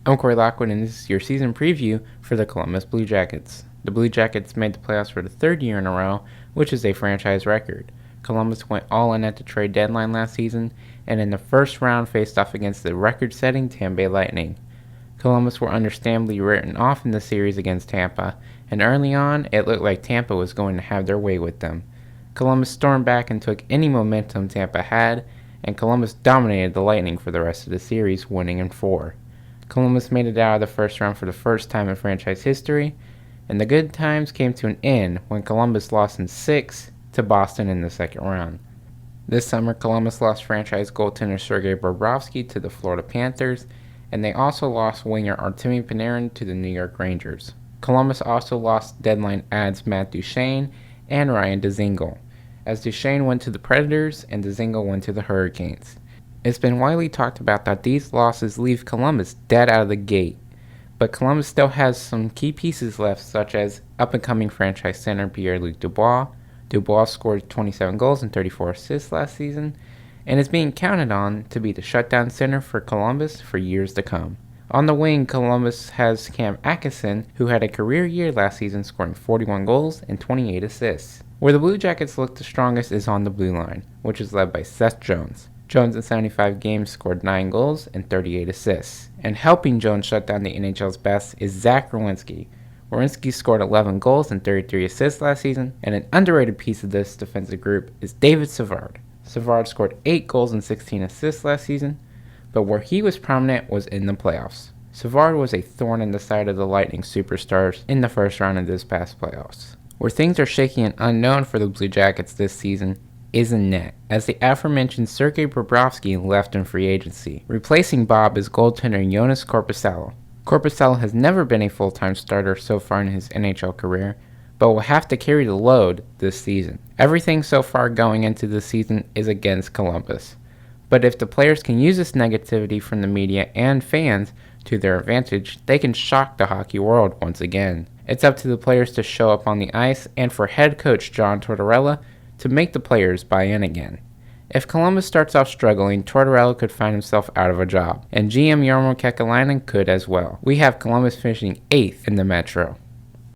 I'm Korey Lockwood, and this is your season preview for the Columbus Blue Jackets. The Blue Jackets made the playoffs for the third year in a row, which is a franchise record. Columbus went all in at the trade deadline last season, and in the first round faced off against the record-setting Tampa Bay Lightning. Columbus were understandably written off in the series against Tampa, and early on, it looked like Tampa was going to have their way with them. Columbus stormed back and took any momentum Tampa had, and Columbus dominated the Lightning for the rest of the series, winning in 4. Columbus made it out of the first round for the first time in franchise history, and the good times came to an end when Columbus lost in 6 to Boston in the second round. This summer, Columbus lost franchise goaltender Sergei Bobrovsky to the Florida Panthers, and they also lost winger Artemi Panarin to the New York Rangers. Columbus also lost deadline adds Matt Duchene and Ryan Dzingel, as Duchene went to the Predators and Dzingel went to the Hurricanes. It's been widely talked about that these losses leave Columbus dead out of the gate, but Columbus still has some key pieces left, such as up-and-coming franchise center Pierre-Luc Dubois. Dubois scored 27 goals and 34 assists last season, and is being counted on to be the shutdown center for Columbus for years to come. On the wing, Columbus has Cam Atkinson, who had a career year last season, scoring 41 goals and 28 assists. Where the Blue Jackets look the strongest is on the blue line, which is led by Seth Jones. Jones in 75 games scored 9 goals and 38 assists. And helping Jones shut down the NHL's best is Zach Werenski. Werenski scored 11 goals and 33 assists last season, and an underrated piece of this defensive group is David Savard. Savard scored 8 goals and 16 assists last season, but where he was prominent was in the playoffs. Savard was a thorn in the side of the Lightning superstars in the first round of this past playoffs. Where things are shaky and unknown for the Blue Jackets this season is in net, as the aforementioned Sergei Bobrovsky left in free agency. Replacing Bob is goaltender Jonas Korpisalo. Korpisalo has never been a full-time starter so far in his NHL career, but will have to carry the load this season. Everything so far going into the season is against Columbus, but if the players can use this negativity from the media and fans to their advantage, they can shock the hockey world once again. It's up to the players to show up on the ice, and for head coach John Tortorella to make the players buy in again. If Columbus starts off struggling, Tortorella could find himself out of a job, and GM Jarmo Kekalainen could as well. We have Columbus finishing 8th in the Metro.